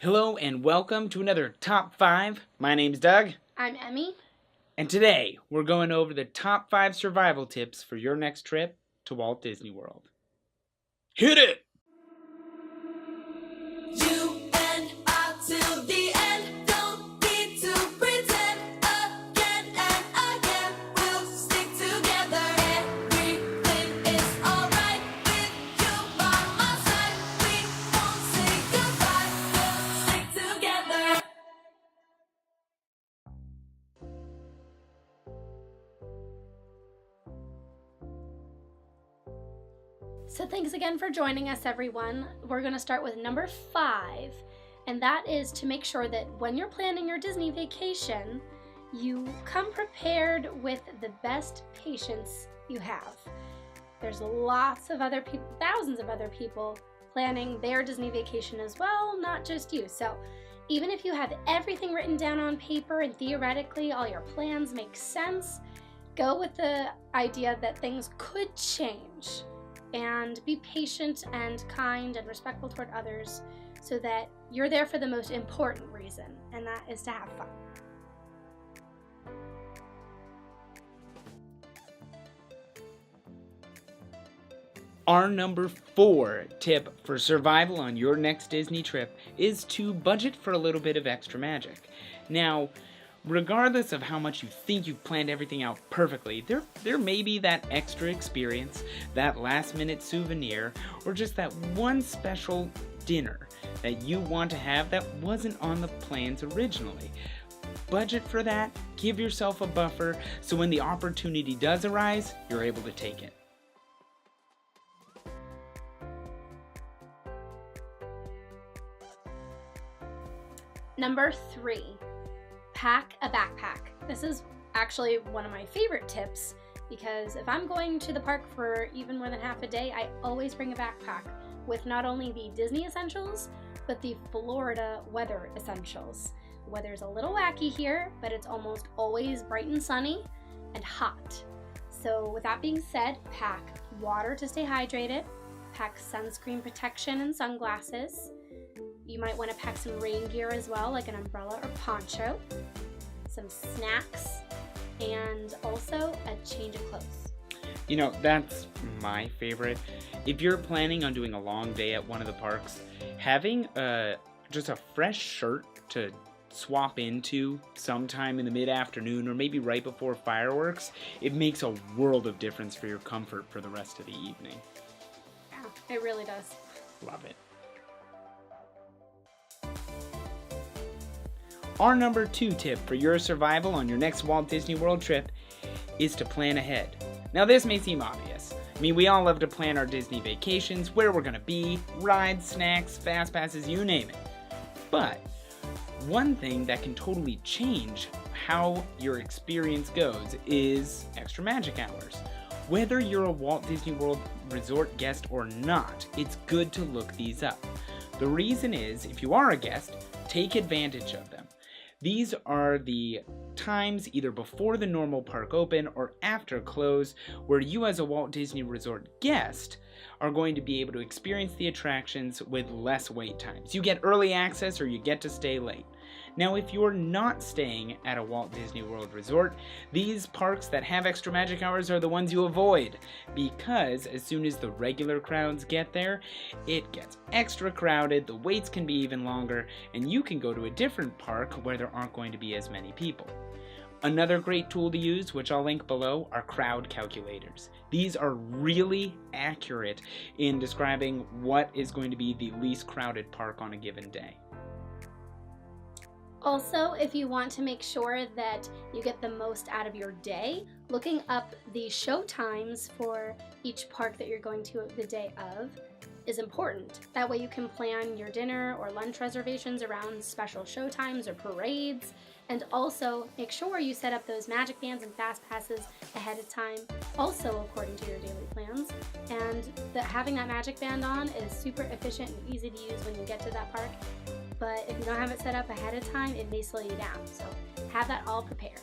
Hello and welcome to another Top 5. My name's Doug. I'm Emmy. And today we're going over the top 5 survival tips for your next trip to Walt Disney World. Hit it! You and I till the end, don't need to pretend again and again. We'll stick together. Everything is alright with you by my side. We won't say goodbye. We'll stick together. So thanks again for joining us, everyone. We're going to start with number 5, and that is to make sure that when you're planning your Disney vacation, you come prepared with the best patience you have. There's lots of other people, thousands of other people planning their Disney vacation as well, not just you. So even if you have everything written down on paper and theoretically all your plans make sense, go with the idea that things could change. And be patient and kind and respectful toward others so that you're there for the most important reason, and that is to have fun. Our number 4 tip for survival on your next Disney trip is to budget for a little bit of extra magic. Now, regardless of how much you think you've planned everything out perfectly, there may be that extra experience, that last-minute souvenir, or just that one special dinner that you want to have that wasn't on the plans originally. Budget for that, give yourself a buffer, so when the opportunity does arise, you're able to take it. Number 3. Pack a backpack. This is actually one of my favorite tips because if I'm going to the park for even more than half a day, I always bring a backpack with not only the Disney essentials, but the Florida weather essentials. The weather's a little wacky here, but it's almost always bright and sunny and hot. So with that being said, pack water to stay hydrated, pack sunscreen protection and sunglasses. You might want to pack some rain gear as well, like an umbrella or poncho, some snacks, and also a change of clothes. You know, that's my favorite. If you're planning on doing a long day at one of the parks, having just a fresh shirt to swap into sometime in the mid-afternoon or maybe right before fireworks, it makes a world of difference for your comfort for the rest of the evening. Yeah, it really does. Love it. Our number 2 tip for your survival on your next Walt Disney World trip is to plan ahead. Now this may seem obvious. I mean, we all love to plan our Disney vacations, where we're gonna be, rides, snacks, fast passes, you name it. But one thing that can totally change how your experience goes is extra magic hours. Whether you're a Walt Disney World Resort guest or not, it's good to look these up. The reason is, if you are a guest, take advantage of them. These are the times either before the normal park open or after close where you as a Walt Disney Resort guest are going to be able to experience the attractions with less wait times. You get early access or you get to stay late. Now, if you're not staying at a Walt Disney World Resort, these parks that have extra magic hours are the ones you avoid, because as soon as the regular crowds get there, it gets extra crowded, the waits can be even longer, and you can go to a different park where there aren't going to be as many people. Another great tool to use, which I'll link below, are crowd calculators. These are really accurate in describing what is going to be the least crowded park on a given day. Also, if you want to make sure that you get the most out of your day, looking up the show times for each park that you're going to the day of is important. That way you can plan your dinner or lunch reservations around special show times or parades, and also make sure you set up those magic bands and fast passes ahead of time, also according to your daily plans. And having that magic band on is super efficient and easy to use when you get to that park. But if you don't have it set up ahead of time, it may slow you down. So have that all prepared.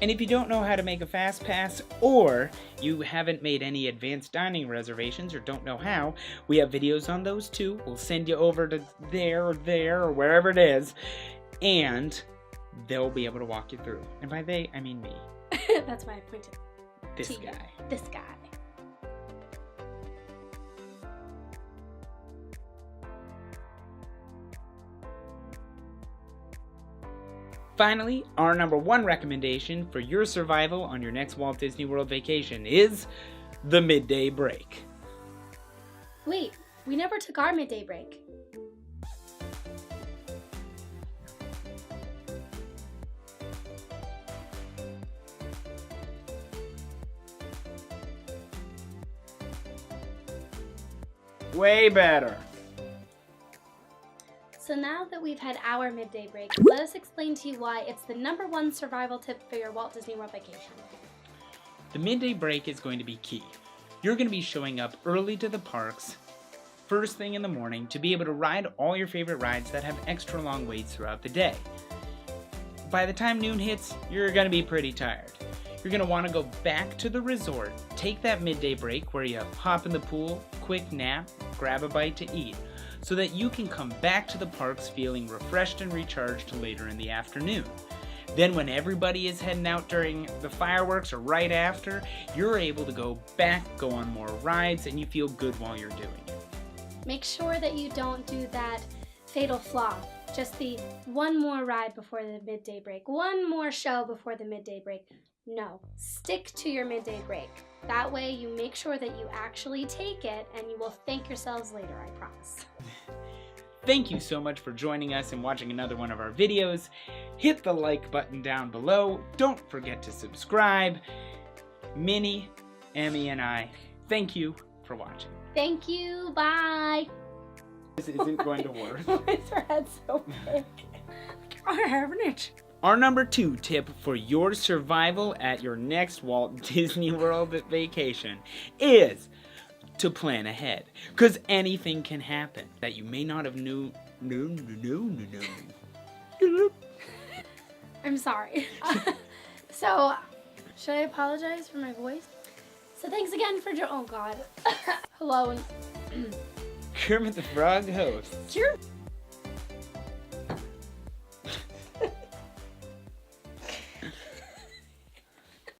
And if you don't know how to make a fast pass, or you haven't made any advanced dining reservations or don't know how, we have videos on those too. We'll send you over to there, or wherever it is, and they'll be able to walk you through. And by they, I mean me. That's why I pointed This to you. guy. This guy. Finally, our number one recommendation for your survival on your next Walt Disney World vacation is the Midday Break. Wait, we never took our midday break. Way better. So now that we've had our midday break, let us explain to you why it's the number one survival tip for your Walt Disney World vacation. The midday break is going to be key. You're going to be showing up early to the parks, first thing in the morning, to be able to ride all your favorite rides that have extra long waits throughout the day. By the time noon hits, you're going to be pretty tired. You're going to want to go back to the resort, take that midday break where you hop in the pool, quick nap, grab a bite to eat, so that you can come back to the parks feeling refreshed and recharged later in the afternoon. Then when everybody is heading out during the fireworks or right after, you're able to go back, go on more rides, and you feel good while you're doing it. Make sure that you don't do that fatal flaw. Just the one more ride before the midday break, one more show before the midday break. No, stick to your midday break. That way you make sure that you actually take it and you will thank yourselves later, I promise. Thank you so much for joining us and watching another one of our videos. Hit the like button down below. Don't forget to subscribe. Minnie, Emmy, and I, thank you for watching. Thank you, bye. This isn't going to work. Why is her head so big? I'm having it. Our number 2 tip for your survival at your next Walt Disney World vacation is to plan ahead, because anything can happen that you may not have knew. I'm sorry. So, should I apologize for my voice? So thanks again for oh God. Hello. Kermit the Frog host. You're